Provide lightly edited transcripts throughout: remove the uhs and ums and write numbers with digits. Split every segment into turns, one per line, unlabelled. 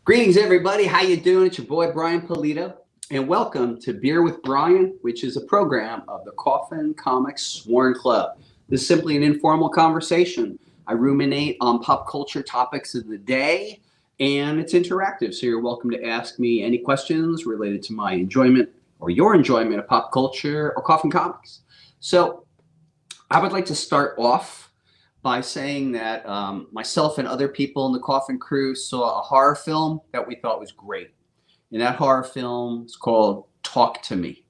Greetings, everybody. How you doing? It's your boy, Brian Pulido, and welcome to Beer with Brian, which is a program of the Coffin Comics Sworn Club. This is simply an informal conversation. I ruminate on pop culture topics of the day, and it's interactive, so you're welcome to ask me any questions related to my enjoyment or your enjoyment of pop culture or Coffin Comics. So I would like to start off by saying that myself and other people in the Coffin crew saw a horror film that we thought was great. And that horror film is called Talk to Me.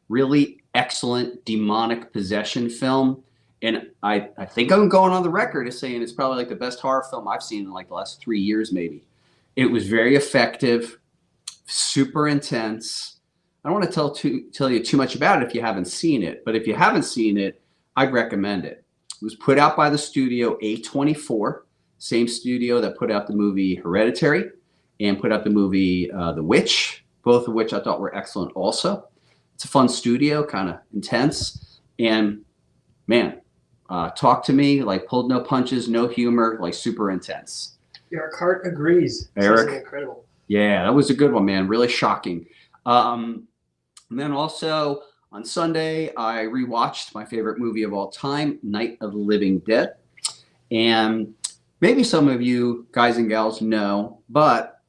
Really excellent demonic possession film. And I think I'm going on the record as saying it's probably like the best horror film I've seen in like the last 3 years maybe. It was very effective, super intense. I don't want to tell you too much about it if you haven't seen it. But if you haven't seen it, I'd recommend it. It was put out by the studio A24, same studio that put out the movie Hereditary and put out the movie The Witch, both of which I thought were excellent also. It's a fun studio, kind of intense. And man, Talk to Me, like pulled no punches, no humor, like super intense.
Eric Hart agrees.
Eric,
incredible.
Yeah, that was a good one, man. Really shocking. And then also on Sunday, I rewatched my favorite movie of all time, Night of the Living Dead. And maybe some of you guys and gals know, but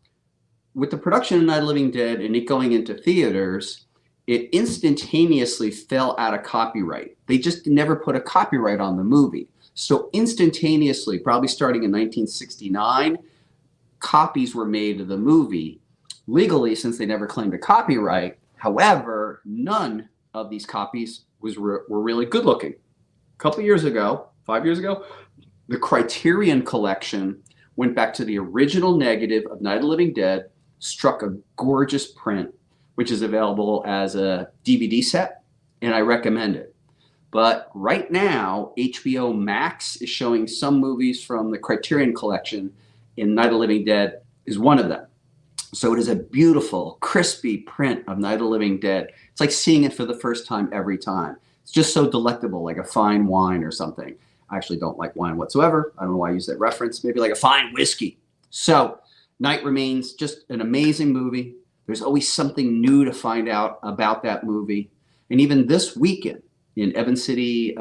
with the production of Night of the Living Dead and it going into theaters, it instantaneously fell out of copyright. They just never put a copyright on the movie. So instantaneously, probably starting in 1969, copies were made of the movie legally since they never claimed a copyright. However, none of these copies were really good looking. A couple years ago, 5 years ago, the Criterion Collection went back to the original negative of Night of the Living Dead, struck a gorgeous print, which is available as a DVD set, and I recommend it. But right now, HBO Max is showing some movies from the Criterion Collection, and Night of the Living Dead is one of them. So it is a beautiful, crispy print of Night of the Living Dead. It's like seeing it for the first time every time. It's just so delectable, like a fine wine or something. I actually don't like wine whatsoever. I don't know why I use that reference. Maybe like a fine whiskey. So Night remains just an amazing movie. There's always something new to find out about that movie. And even this weekend in Evans City,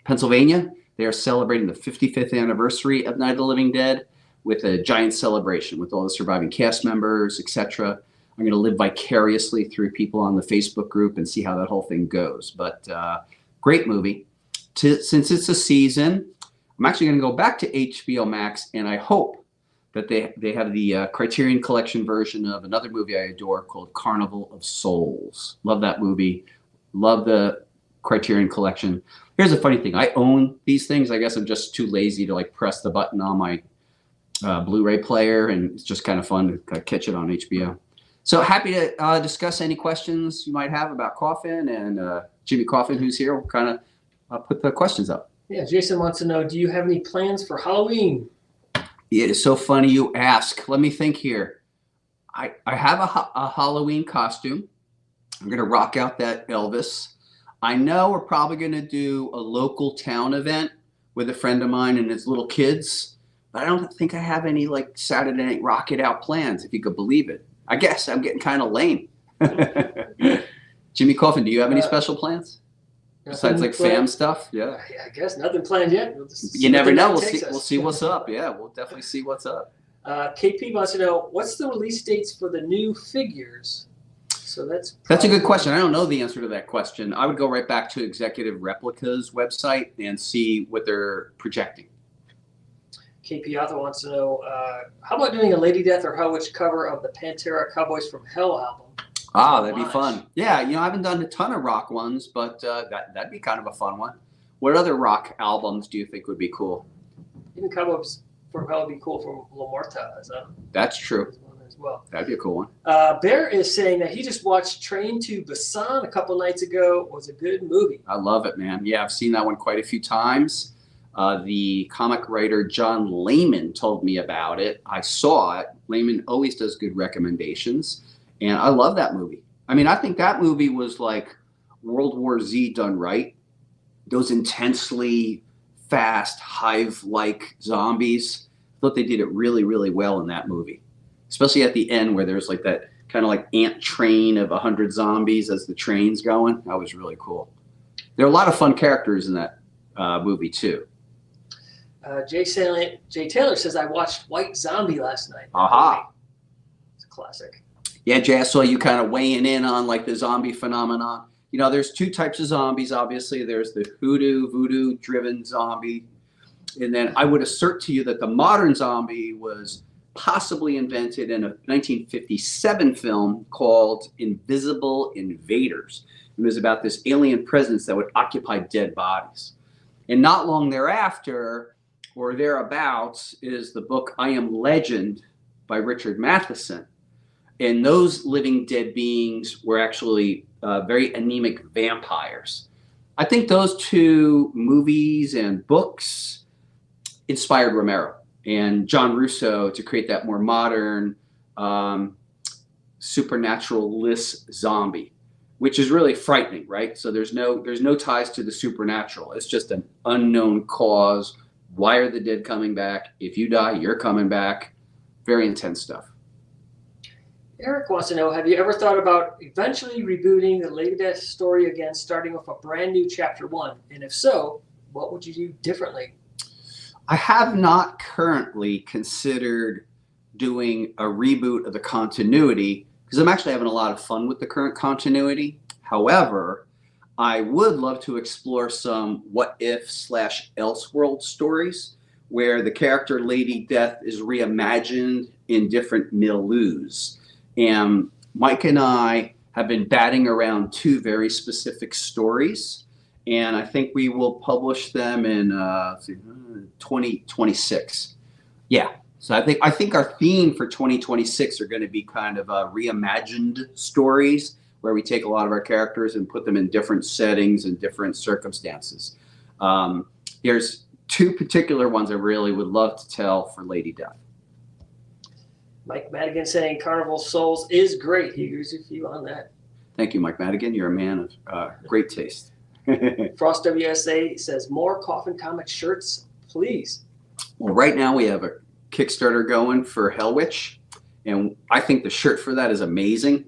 Pennsylvania, they are celebrating the 55th anniversary of Night of the Living Dead with a giant celebration with all the surviving cast members, etc. I'm going to live vicariously through people on the Facebook group and see how that whole thing goes. But great movie. Since it's a season, I'm actually going to go back to HBO Max, and I hope that they have the Criterion Collection version of another movie I adore called Carnival Souls. Love that movie. Love the Criterion Collection. Here's a funny thing. I own these things. I guess I'm just too lazy to like press the button on my Blu-ray player, and it's just kind of fun to catch it on HBO. So happy to discuss any questions you might have about Coffin, and Jimmy Coffin, who's here, will kind of put the questions up.
Yeah, Jason wants to know, do you have any plans for Halloween?
It is so funny you ask. Let me think here. I have a Halloween costume. I'm going to rock out that Elvis. I know we're probably going to do a local town event with a friend of mine and his little kids. But I don't think I have any like Saturday Night Rock It Out plans, if you could believe it. I guess I'm getting kind of lame. Jimmy Coffin, do you have any special plans? Besides like fam stuff? Yeah.
I guess nothing planned yet.
You never know. We'll see what's up. Yeah, we'll definitely see what's up.
KP wants to know, what's the release dates for the new figures? So that's
a good question. I don't know the answer to that question. I would go right back to Executive Replica's website and see what they're projecting.
KP Author wants to know, how about doing a Lady Death or Hell Witch cover of the Pantera Cowboys from Hell album?
That'd be fun. Yeah, I haven't done a ton of rock ones, but that'd be kind of a fun one. What other rock albums do you think would be cool?
Even Cowboys from Hell would be cool from La Morta.
That's true.
As well.
That'd be a cool one.
Bear is saying that he just watched Train to Busan a couple nights ago. It was a good movie.
I love it, man. Yeah, I've seen that one quite a few times. The comic writer John Layman told me about it. I saw it. Layman always does good recommendations. And I love that movie. I mean, I think that movie was like World War Z done right. Those intensely fast, hive-like zombies. I thought they did it really, really well in that movie. especially at the end where there's like that kind of like ant train of 100 zombies as the train's going. That was really cool. There are a lot of fun characters in that movie too.
Jay Taylor says, I watched White Zombie last night.
Aha.
It's a classic.
Yeah, Jay, I saw you kind of weighing in on like the zombie phenomenon. You know, there's two types of zombies, obviously. There's the voodoo-driven zombie. And then I would assert to you that the modern zombie was possibly invented in a 1957 film called Invisible Invaders. It was about this alien presence that would occupy dead bodies. And not long thereafter, or thereabouts, is the book I Am Legend by Richard Matheson. And those living dead beings were actually very anemic vampires. I think those two movies and books inspired Romero and John Russo to create that more modern, supernatural-less zombie, which is really frightening, right? So there's no ties to the supernatural. It's just an unknown cause. Why are the dead coming back? If you die, you're coming back. Very intense stuff.
Eric wants to know, have you ever thought about eventually rebooting the Lady Death story again, starting with a brand new chapter 1? And if so, what would you do differently?
I have not currently considered doing a reboot of the continuity because I'm actually having a lot of fun with the current continuity. However, I would love to explore some what if / Elseworld stories where the character Lady Death is reimagined in different milieus. And Mike and I have been batting around 2 very specific stories, and I think we will publish them in 2026. Yeah, so I think our theme for 2026 are going to be kind of reimagined stories where we take a lot of our characters and put them in different settings and different circumstances. There's 2 particular ones I really would love to tell for Lady Death.
Mike Madigan saying Carnival Souls is great. He agrees with you on that.
Thank you, Mike Madigan. You're a man of great taste.
Frost WSA says, more Coffin Comics shirts, please.
Well, right now we have a Kickstarter going for Hell Witch, and I think the shirt for that is amazing.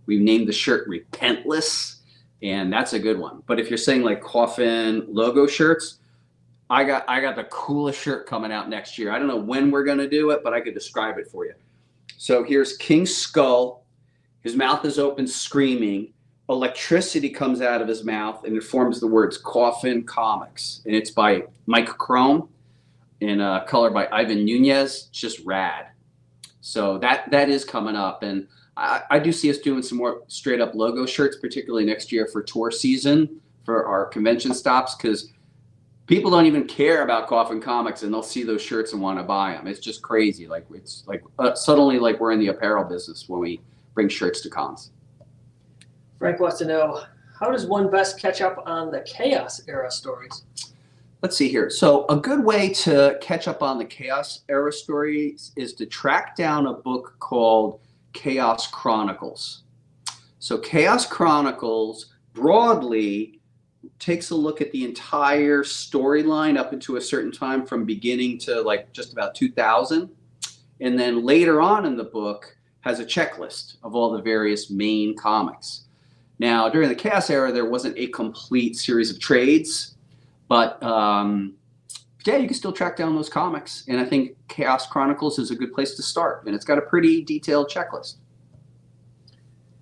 We've named the shirt Repentless, and that's a good one. But if you're saying like Coffin logo shirts, I got the coolest shirt coming out next year. I don't know when we're going to do it, but I could describe it for you. So here's King's skull. His mouth is open, screaming. Electricity comes out of his mouth, and it forms the words Coffin Comics. And it's by Mike Chrome and color by Ivan Nunez. It's just rad. So that is coming up. And I do see us doing some more straight up logo shirts, particularly next year for tour season for our convention stops, because people don't even care about Coffin Comics, and they'll see those shirts and want to buy them. It's just crazy. Like it's like suddenly like we're in the apparel business when we bring shirts to cons.
Frank wants to know, how does one best catch up on the Chaos era stories?
Let's see here. So a good way to catch up on the Chaos era stories is to track down a book called Chaos Chronicles. So Chaos Chronicles broadly takes a look at the entire storyline up into a certain time from beginning to like just about 2000. And then later on in the book has a checklist of all the various main comics. Now, during the Chaos era, there wasn't a complete series of trades, but yeah, you can still track down those comics. And I think Chaos Chronicles is a good place to start. And it's got a pretty detailed checklist.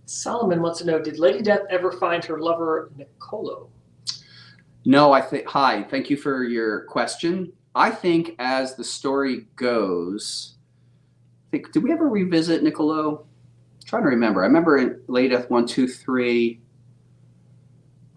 Solomon wants to know, did Lady Death ever find her lover, Nicolo?
No, hi, thank you for your question. I think as the story goes, did we ever revisit Nicolo? I'm trying to remember. I remember in Lady Death 1, 2, 3.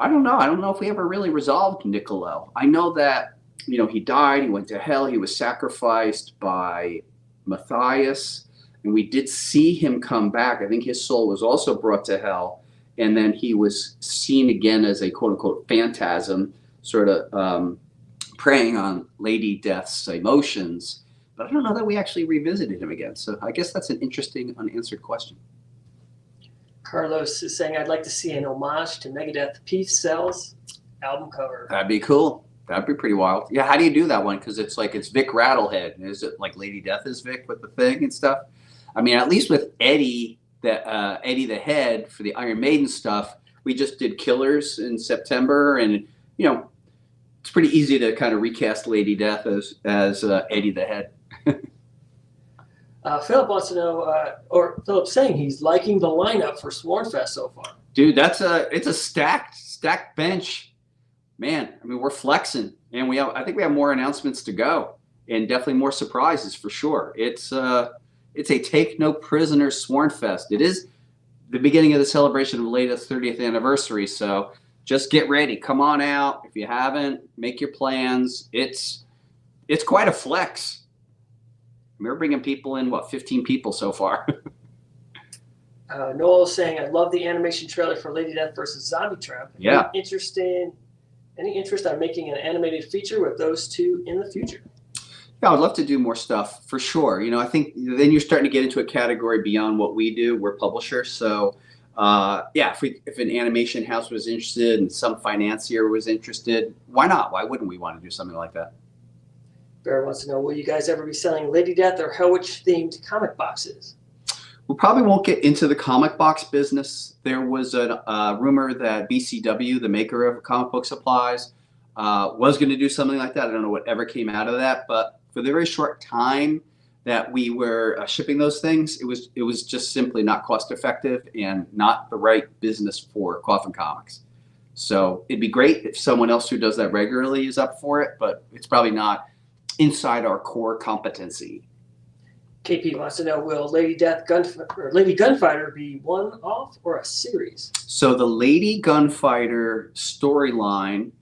I don't know if we ever really resolved Nicolo. I know that, you know, he died, he went to hell, he was sacrificed by Matthias, and we did see him come back. I think his soul was also brought to hell, and then he was seen again as a quote-unquote phantasm, sort of preying on Lady Death's emotions. But I don't know that we actually revisited him again. So I guess that's an interesting unanswered question.
Carlos is saying, I'd like to see an homage to Megadeth Peace Cells album cover.
That'd be cool. That'd be pretty wild. Yeah, how do you do that one? Because it's like it's Vic Rattlehead. Is it like Lady Death is Vic with the thing and stuff? I mean, at least with Eddie the Head for the Iron Maiden stuff, we just did Killers in September, and it's pretty easy to kind of recast Lady Death as Eddie the Head.
Philip wants to know, or Philip's saying he's liking the lineup for SWOR Fest so far.
Dude, it's a stacked bench, man. I mean, we're flexing, and I think we have more announcements to go, and definitely more surprises for sure. It's a take no prisoners SWOR Fest. It is the beginning of the celebration of the latest 30th anniversary, so just get ready. Come on out. If you haven't, make your plans. It's quite a flex. We're bringing people in, 15 people so far.
Noel is saying, I love the animation trailer for Lady Death versus Zombie Tramp.
Yeah.
Any interest on making an animated feature with those two in the future?
Yeah, I would love to do more stuff for sure. I think then you're starting to get into a category beyond what we do. We're publishers. So if an animation house was interested and some financier was interested, why not? Why wouldn't we want to do something like that?
Bear wants to know, will you guys ever be selling Lady Death or Hell Witch themed comic boxes?
We probably won't get into the comic box business. There was a rumor that BCW, the maker of comic book supplies, was going to do something like that. I don't know whatever came out of that, but for the very short time that we were shipping those things, it was just simply not cost effective and not the right business for Coffin Comics. So it'd be great if someone else who does that regularly is up for it, but it's probably not inside our core competency.
KP wants to know, will Lady Gunfighter be one-off or a series?
So the Lady Gunfighter storyline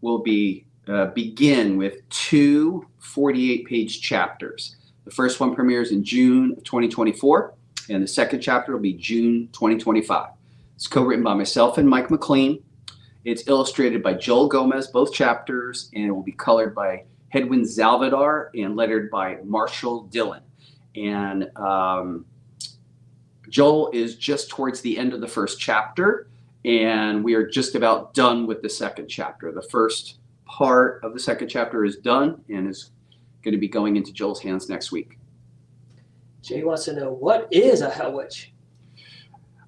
will begin with two 48-page chapters. The first one premieres in June of 2024, and the second chapter will be June 2025. It's co-written by myself and Mike McLean. It's illustrated by Joel Gomez, both chapters, and it will be colored by Hedwin Zalvadar and lettered by Marshall Dillon. And Joel is just towards the end of the first chapter, and we are just about done with the second chapter. The first part of the second chapter is done and is going to be going into Joel's hands next week.
Jay wants to know, what is a Hell Witch?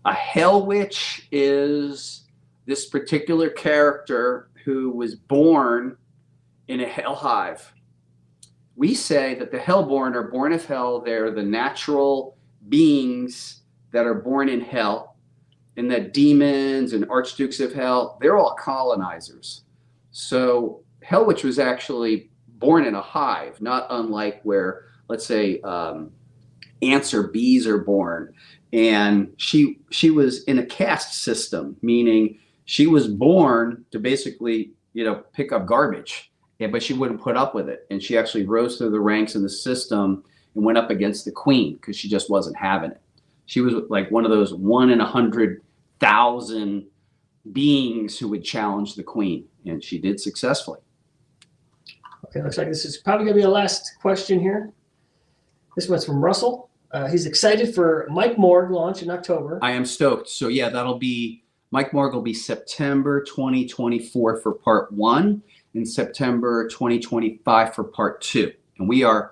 A Hell Witch is this particular character who was born in a hell hive. We say that the Hellborn are born of hell. They're the natural beings that are born in hell, and that demons and archdukes of hell, they're all colonizers. So Hell Witch was actually born in a hive, not unlike where, let's say, ants or bees are born. And she was in a caste system, meaning she was born to basically, pick up garbage. Yeah, but she wouldn't put up with it. And she actually rose through the ranks in the system and went up against the queen because she just wasn't having it. She was like one of those 1 in 100,000 beings who would challenge the queen. And she did successfully.
Okay, looks like this is probably going to be the last question here. This one's from Russell. He's excited for Mike Morg launch in October.
I am stoked. So yeah, Mike Morg will be September 2024 for part 1. In September 2025 for part 2. And the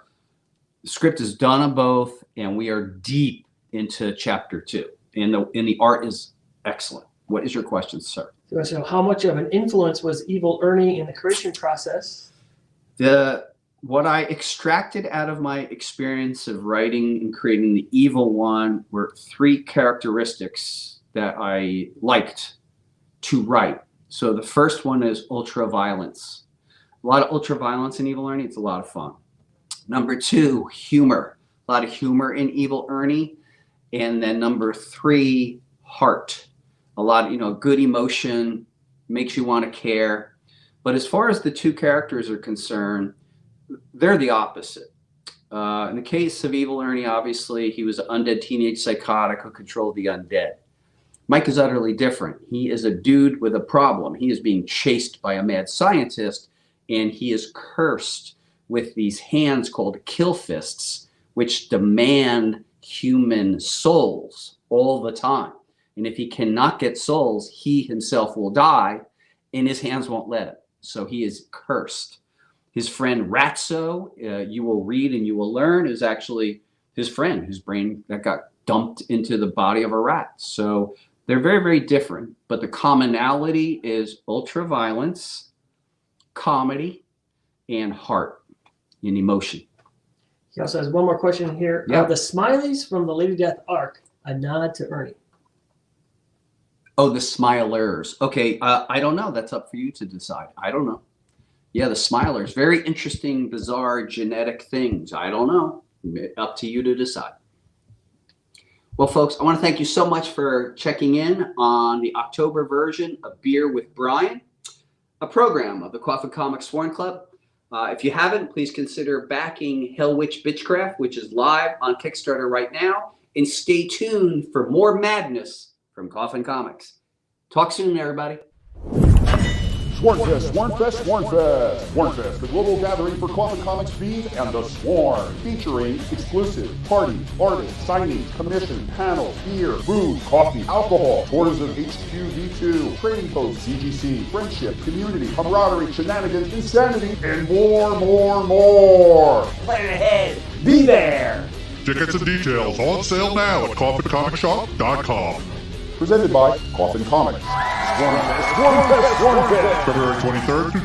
script is done on both, and we are deep into chapter 2. And the art is excellent. What is your question, sir?
So how much of an influence was Evil Ernie in the creation process?
What I extracted out of my experience of writing and creating the Evil One were 3 characteristics that I liked to write. So the first one is ultra-violence. A lot of ultra-violence in Evil Ernie. It's a lot of fun. Number 2, humor. A lot of humor in Evil Ernie. And then number 3, heart. A lot of, good emotion, makes you want to care. But as far as the 2 characters are concerned, they're the opposite. In the case of Evil Ernie, obviously, he was an undead teenage psychotic who controlled the undead. Mike is utterly different. He is a dude with a problem. He is being chased by a mad scientist, and he is cursed with these hands called kill fists, which demand human souls all the time. And if he cannot get souls, he himself will die, and his hands won't let him. So he is cursed. His friend Ratso, you will read and you will learn, is actually his friend whose brain that got dumped into the body of a rat. So they're very, very different, but the commonality is ultra-violence, comedy, and heart and emotion.
He also has one more question here.
Yeah.
Are the smileys from the Lady Death arc a nod to Ernie?
Oh, the smilers. Okay, I don't know. That's up for you to decide. I don't know. Yeah, the smilers. Very interesting, bizarre genetic things. I don't know. Up to you to decide. Well, folks, I want to thank you so much for checking in on the October version of Beer with Brian, a program of the Coffin Comics Sworn Club. If you haven't, please consider backing Hell Witch Bitchcraft, which is live on Kickstarter right now. And stay tuned for more madness from Coffin Comics. Talk soon, everybody.
SWOR Fest, SWOR Fest, SWOR Fest. SWOR Fest, the global gathering for Coffin Comics feed and the Sworn, featuring exclusive parties, artists, signings, commission, panels, beer, food, coffee, alcohol, tours of HQV2, trading posts, CGC, friendship, community, camaraderie, shenanigans, insanity, and more.
Plan ahead. Be there.
Tickets and details on sale now at coffincomicsshop.com. Presented by Coffin Comics. SWOR Fest, February 23rd through